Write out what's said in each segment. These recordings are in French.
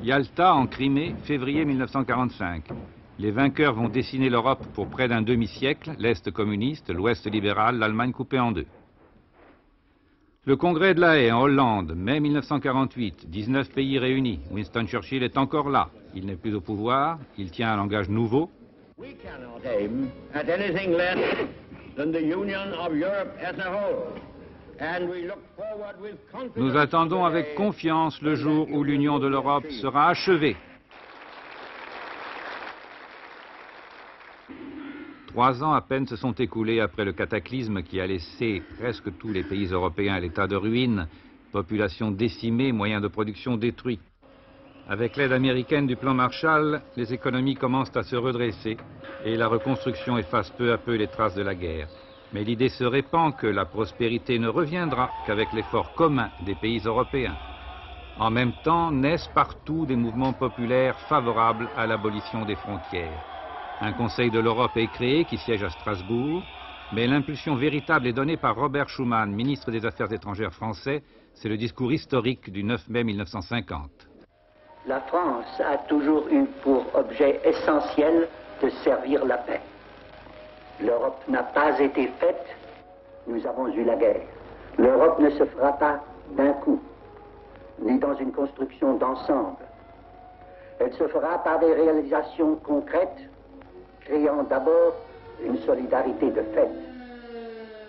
Yalta, en Crimée, février 1945. Les vainqueurs vont dessiner l'Europe pour près d'un demi-siècle, l'Est communiste, l'Ouest libéral, l'Allemagne coupée en deux. Le congrès de La Haye en Hollande, mai 1948, 19 pays réunis. Winston Churchill est encore là. Il n'est plus au pouvoir, il tient un langage nouveau. We cannot aim at anything less than the union of Europe as a whole. And we look forward with confidence. Nous attendons avec confiance le jour où l'union de l'Europe sera achevée. 3 ans à peine se sont écoulés après le cataclysme qui a laissé presque tous les pays européens à l'état de ruine, population décimée, moyens de production détruits. Avec l'aide américaine du plan Marshall, les économies commencent à se redresser et la reconstruction efface peu à peu les traces de la guerre. Mais l'idée se répand que la prospérité ne reviendra qu'avec l'effort commun des pays européens. En même temps, naissent partout des mouvements populaires favorables à l'abolition des frontières. Un Conseil de l'Europe est créé qui siège à Strasbourg, mais l'impulsion véritable est donnée par Robert Schuman, ministre des Affaires étrangères français. C'est le discours historique du 9 mai 1950. La France a toujours eu pour objet essentiel de servir la paix. L'Europe n'a pas été faite, nous avons eu la guerre. L'Europe ne se fera pas d'un coup, ni dans une construction d'ensemble. Elle se fera par des réalisations concrètes, créant d'abord une solidarité de fait.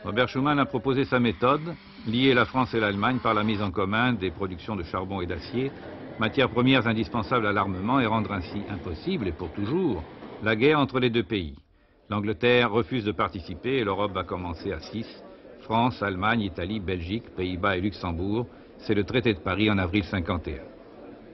Robert Schuman a proposé sa méthode, lier la France et l'Allemagne par la mise en commun des productions de charbon et d'acier, matières premières indispensables à l'armement, et rendre ainsi impossible, et pour toujours, la guerre entre les deux pays. L'Angleterre refuse de participer et l'Europe va commencer à 6. France, Allemagne, Italie, Belgique, Pays-Bas et Luxembourg. C'est le traité de Paris en avril 51.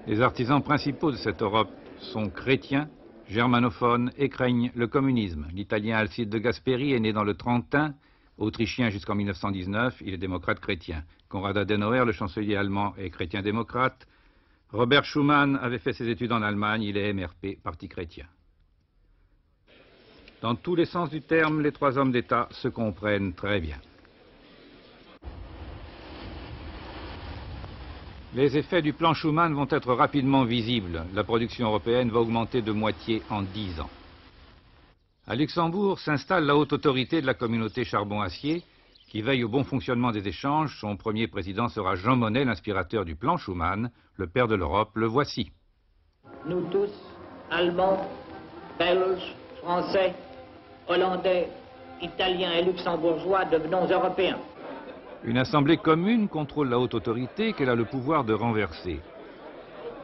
Les artisans principaux de cette Europe sont chrétiens, germanophones et craignent le communisme. L'Italien Alcide de Gasperi est né dans le Trentin, autrichien jusqu'en 1919, il est démocrate chrétien. Konrad Adenauer, le chancelier allemand, est chrétien-démocrate. Robert Schuman avait fait ses études en Allemagne, il est MRP, parti chrétien. Dans tous les sens du terme, les 3 hommes d'État se comprennent très bien. Les effets du plan Schuman vont être rapidement visibles. La production européenne va augmenter de moitié en 10 ans. À Luxembourg s'installe la haute autorité de la communauté charbon-acier qui veille au bon fonctionnement des échanges. Son premier président sera Jean Monnet, l'inspirateur du plan Schuman, le père de l'Europe. Le voici. Nous tous, Allemands, Belges, Français, Hollandais, Italiens et Luxembourgeois, devenons Européens. Une assemblée commune contrôle la haute autorité qu'elle a le pouvoir de renverser.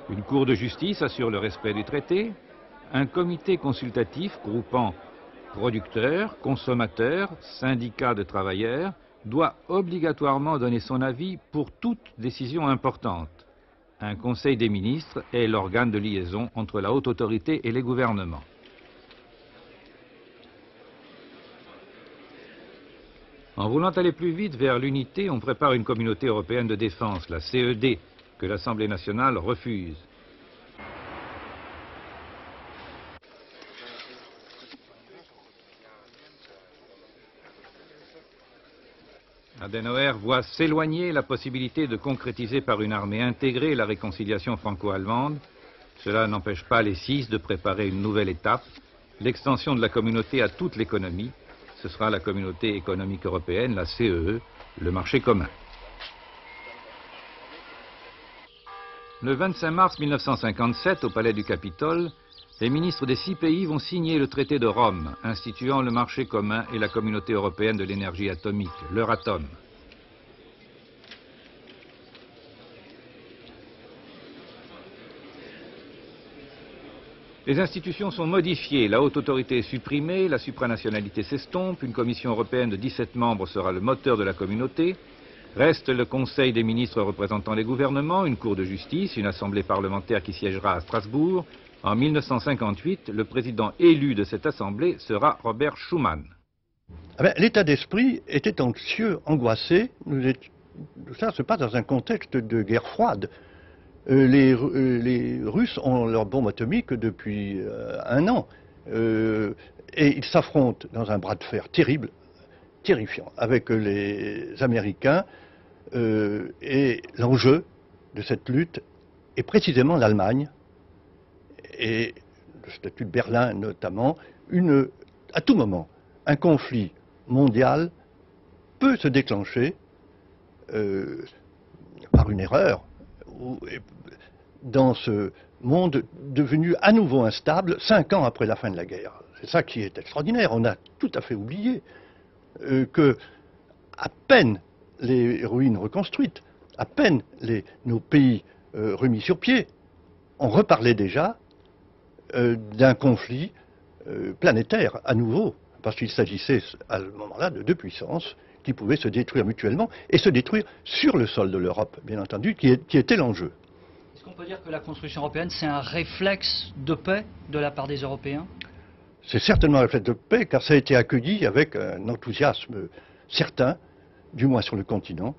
Une cour de justice assure le respect du traité. Un comité consultatif groupant producteurs, consommateurs, syndicats de travailleurs doit obligatoirement donner son avis pour toute décision importante. Un conseil des ministres est l'organe de liaison entre la haute autorité et les gouvernements. En voulant aller plus vite vers l'unité, on prépare une communauté européenne de défense, la CED, que l'Assemblée nationale refuse. Adenauer voit s'éloigner la possibilité de concrétiser par une armée intégrée la réconciliation franco-allemande. Cela n'empêche pas les 6 de préparer une nouvelle étape, l'extension de la communauté à toute l'économie. Ce sera la communauté économique européenne, la CEE, le marché commun. Le 25 mars 1957, au palais du Capitole, les ministres des 6 pays vont signer le traité de Rome, instituant le marché commun et la communauté européenne de l'énergie atomique, l'Euratom. Les institutions sont modifiées, la haute autorité est supprimée, la supranationalité s'estompe, une commission européenne de 17 membres sera le moteur de la communauté, reste le Conseil des ministres représentant les gouvernements, une cour de justice, une assemblée parlementaire qui siégera à Strasbourg. En 1958, le président élu de cette assemblée sera Robert Schuman. L'état d'esprit était anxieux, angoissé. Ça se passe dans un contexte de guerre froide. Les Russes ont leur bombe atomique depuis 1 an. Et ils s'affrontent dans un bras de fer terrible, terrifiant, avec les Américains. Et l'enjeu de cette lutte est précisément l'Allemagne, et le statut de Berlin notamment, à tout moment, un conflit mondial peut se déclencher par une erreur dans ce monde devenu à nouveau instable 5 ans après la fin de la guerre. C'est ça qui est extraordinaire. On a tout à fait oublié que à peine les ruines reconstruites, à peine nos pays remis sur pied, on reparlait déjà d'un conflit planétaire à nouveau, parce qu'il s'agissait à ce moment-là de 2 puissances qui pouvaient se détruire mutuellement et se détruire sur le sol de l'Europe, bien entendu, qui était l'enjeu. Est-ce qu'on peut dire que la construction européenne, c'est un réflexe de paix de la part des Européens? C'est certainement un réflexe de paix, car ça a été accueilli avec un enthousiasme certain, du moins sur le continent.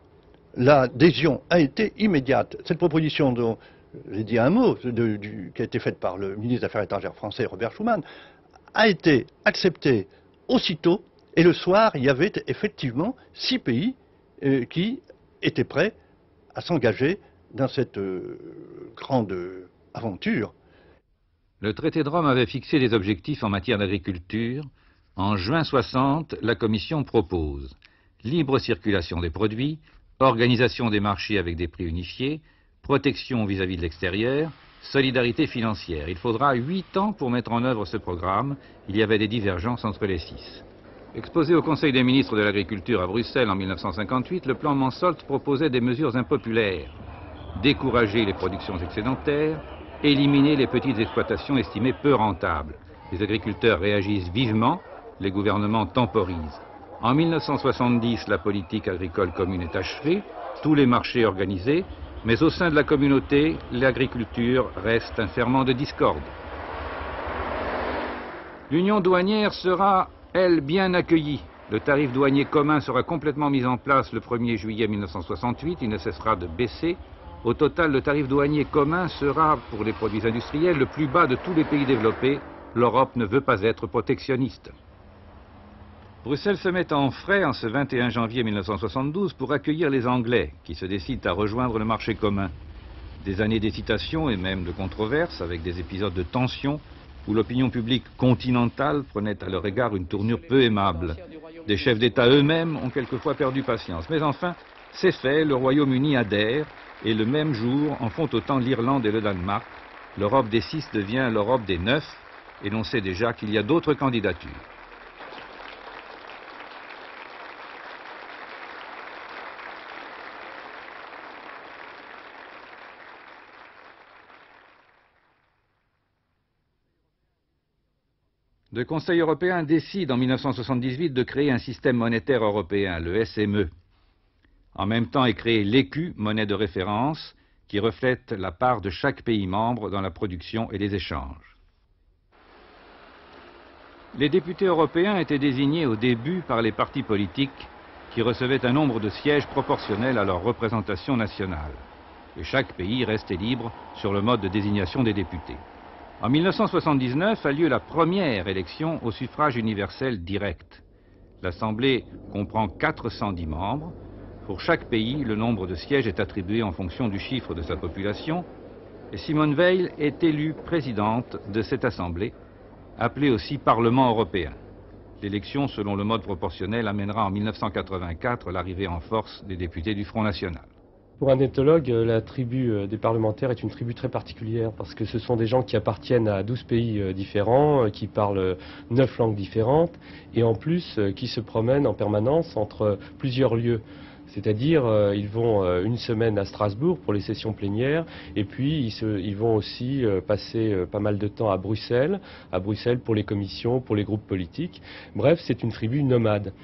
L'adhésion a été immédiate. Cette proposition dont j'ai dit un mot, qui a été faite par le ministre des Affaires étrangères français, Robert Schuman, a été acceptée aussitôt, et le soir, il y avait effectivement 6 pays qui étaient prêts à s'engager dans cette grande aventure. Le traité de Rome avait fixé des objectifs en matière d'agriculture. En juin 60, la Commission propose libre circulation des produits, organisation des marchés avec des prix unifiés, protection vis-à-vis de l'extérieur, solidarité financière. Il faudra 8 ans pour mettre en œuvre ce programme. Il y avait des divergences entre les 6. Exposé au Conseil des ministres de l'Agriculture à Bruxelles en 1958, le plan Mansolt proposait des mesures impopulaires. Décourager les productions excédentaires, éliminer les petites exploitations estimées peu rentables. Les agriculteurs réagissent vivement, les gouvernements temporisent. En 1970, la politique agricole commune est achevée, tous les marchés organisés, mais au sein de la communauté, l'agriculture reste un ferment de discorde. L'union douanière sera, elle, bien accueillie. Le tarif douanier commun sera complètement mis en place le 1er juillet 1968, il ne cessera de baisser. Au total, le tarif douanier commun sera, pour les produits industriels, le plus bas de tous les pays développés. L'Europe ne veut pas être protectionniste. Bruxelles se met en frais en ce 21 janvier 1972 pour accueillir les Anglais, qui se décident à rejoindre le marché commun. Des années d'hésitation et même de controverses, avec des épisodes de tension, où l'opinion publique continentale prenait à leur égard une tournure peu aimable. Des chefs d'État eux-mêmes ont quelquefois perdu patience. Mais enfin, c'est fait, le Royaume-Uni adhère, et le même jour en font autant l'Irlande et le Danemark. L'Europe des 6 devient l'Europe des 9, et l'on sait déjà qu'il y a d'autres candidatures. Le Conseil européen décide en 1978 de créer un système monétaire européen, le SME. En même temps est créé l'écu, monnaie de référence, qui reflète la part de chaque pays membre dans la production et les échanges. Les députés européens étaient désignés au début par les partis politiques qui recevaient un nombre de sièges proportionnel à leur représentation nationale. Et chaque pays restait libre sur le mode de désignation des députés. En 1979 a lieu la première élection au suffrage universel direct. L'Assemblée comprend 410 membres. Pour chaque pays, le nombre de sièges est attribué en fonction du chiffre de sa population. Et Simone Veil est élue présidente de cette Assemblée, appelée aussi Parlement européen. L'élection selon le mode proportionnel amènera en 1984 l'arrivée en force des députés du Front National. Pour un ethnologue, la tribu des parlementaires est une tribu très particulière parce que ce sont des gens qui appartiennent à 12 pays différents, qui parlent 9 langues différentes et en plus qui se promènent en permanence entre plusieurs lieux. C'est-à-dire, ils vont une semaine à Strasbourg pour les sessions plénières et puis ils vont aussi passer pas mal de temps à Bruxelles pour les commissions, pour les groupes politiques. Bref, c'est une tribu nomade.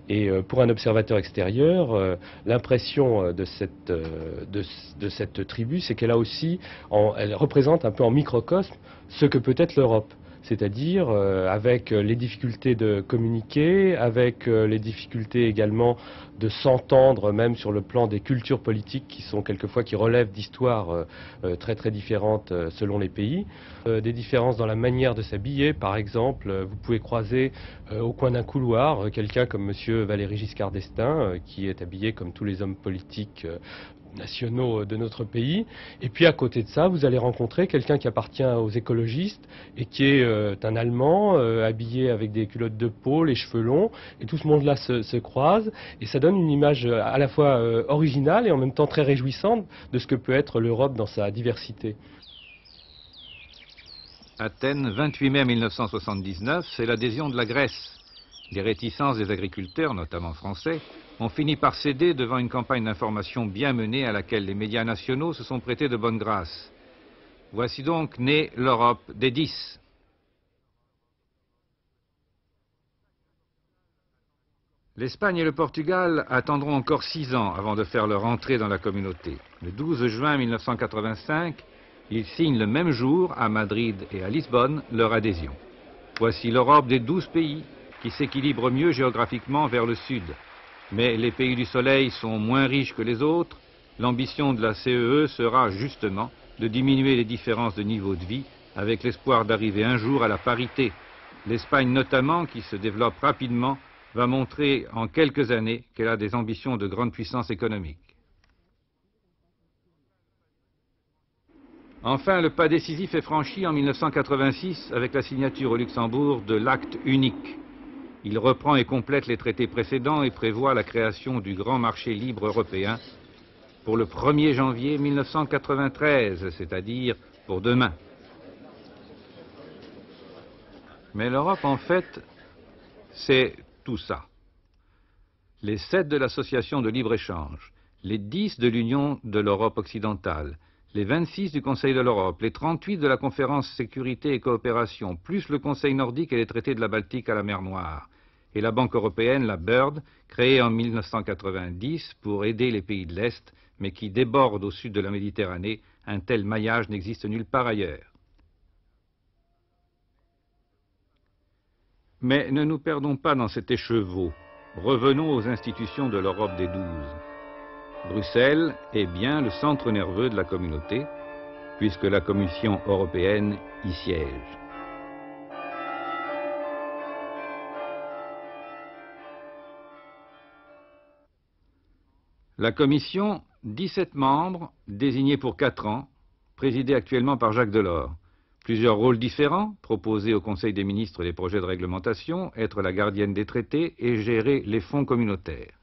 Et pour un observateur extérieur, l'impression de cette tribu, c'est qu'elle a aussi, elle représente un peu en microcosme ce que peut être l'Europe. C'est-à-dire avec les difficultés de communiquer, avec les difficultés également de s'entendre même sur le plan des cultures politiques qui relèvent d'histoires très très différentes selon les pays. Des différences dans la manière de s'habiller, par exemple, vous pouvez croiser au coin d'un couloir quelqu'un comme monsieur Valéry Giscard d'Estaing qui est habillé comme tous les hommes politiques nationaux de notre pays. Et puis à côté de ça, vous allez rencontrer quelqu'un qui appartient aux écologistes et qui est un Allemand habillé avec des culottes de peau, les cheveux longs. Et tout ce monde-là se croise et ça donne une image à la fois originale et en même temps très réjouissante de ce que peut être l'Europe dans sa diversité. Athènes, 28 mai 1979, c'est l'adhésion de la Grèce. Les réticences des agriculteurs, notamment français, ont fini par céder devant une campagne d'information bien menée à laquelle les médias nationaux se sont prêtés de bonne grâce. Voici donc née l'Europe des 10. L'Espagne et le Portugal attendront encore 6 ans avant de faire leur entrée dans la communauté. Le 12 juin 1985, ils signent le même jour, à Madrid et à Lisbonne, leur adhésion. Voici l'Europe des 12 pays qui s'équilibrent mieux géographiquement vers le sud. Mais les pays du Soleil sont moins riches que les autres. L'ambition de la CEE sera justement de diminuer les différences de niveau de vie avec l'espoir d'arriver un jour à la parité. L'Espagne notamment, qui se développe rapidement, va montrer en quelques années qu'elle a des ambitions de grande puissance économique. Enfin, le pas décisif est franchi en 1986 avec la signature au Luxembourg de l'acte unique. Il reprend et complète les traités précédents et prévoit la création du grand marché libre européen pour le 1er janvier 1993, c'est-à-dire pour demain. Mais l'Europe, en fait, c'est tout ça. Les 7 de l'Association de libre-échange, les 10 de l'Union de l'Europe occidentale, les 26 du Conseil de l'Europe, les 38 de la Conférence Sécurité et Coopération, plus le Conseil nordique et les traités de la Baltique à la mer Noire, et la Banque européenne, la BERD, créée en 1990 pour aider les pays de l'Est, mais qui déborde au sud de la Méditerranée. Un tel maillage n'existe nulle part ailleurs. Mais ne nous perdons pas dans cet écheveau. Revenons aux institutions de l'Europe des 12. Bruxelles est bien le centre nerveux de la communauté, puisque la Commission européenne y siège. La Commission, 17 membres, désignés pour 4 ans, présidée actuellement par Jacques Delors. Plusieurs rôles différents, proposer au Conseil des ministres des projets de réglementation, être la gardienne des traités et gérer les fonds communautaires.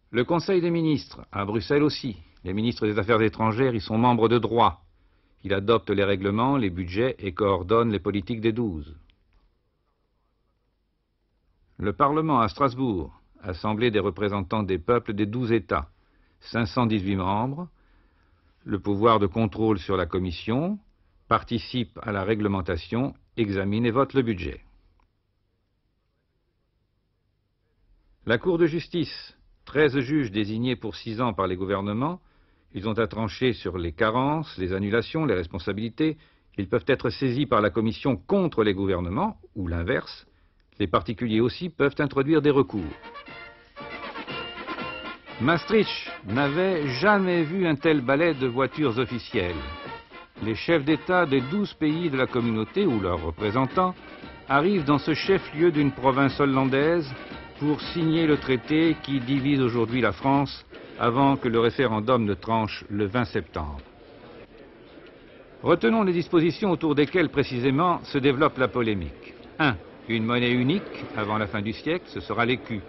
Le Conseil des ministres, à Bruxelles aussi. Les ministres des Affaires étrangères y sont membres de droit. Il adopte les règlements, les budgets et coordonne les politiques des 12. Le Parlement à Strasbourg, Assemblée des représentants des peuples des 12 États, 518 membres, le pouvoir de contrôle sur la Commission, participe à la réglementation, examine et vote le budget. La Cour de justice, 13 juges désignés pour 6 ans par les gouvernements, ils ont à trancher sur les carences, les annulations, les responsabilités. Ils peuvent être saisis par la Commission contre les gouvernements, ou l'inverse. Les particuliers aussi peuvent introduire des recours. Maastricht n'avait jamais vu un tel ballet de voitures officielles. Les chefs d'État des 12 pays de la communauté, ou leurs représentants, arrivent dans ce chef-lieu d'une province hollandaise pour signer le traité qui divise aujourd'hui la France avant que le référendum ne tranche le 20 septembre. Retenons les dispositions autour desquelles précisément se développe la polémique. 1. Une monnaie unique avant la fin du siècle, ce sera l'écu.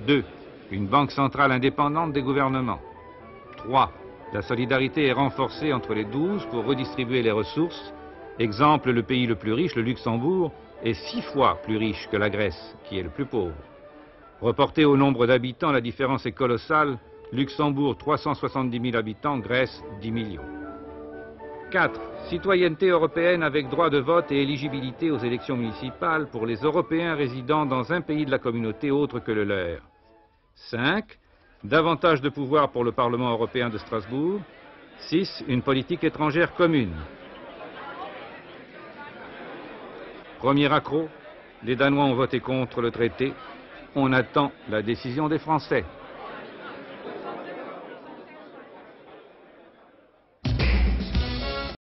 2. Une banque centrale indépendante des gouvernements. 3. La solidarité est renforcée entre les 12 pour redistribuer les ressources. Exemple, le pays le plus riche, le Luxembourg, est 6 fois plus riche que la Grèce, qui est le plus pauvre. Reporté au nombre d'habitants, la différence est colossale. Luxembourg, 370 000 habitants, Grèce, 10 millions. 4. Citoyenneté européenne avec droit de vote et éligibilité aux élections municipales pour les Européens résidant dans un pays de la communauté autre que le leur. 5. Davantage de pouvoir pour le Parlement européen de Strasbourg. 6. Une politique étrangère commune. Premier accroc, les Danois ont voté contre le traité. On attend la décision des Français.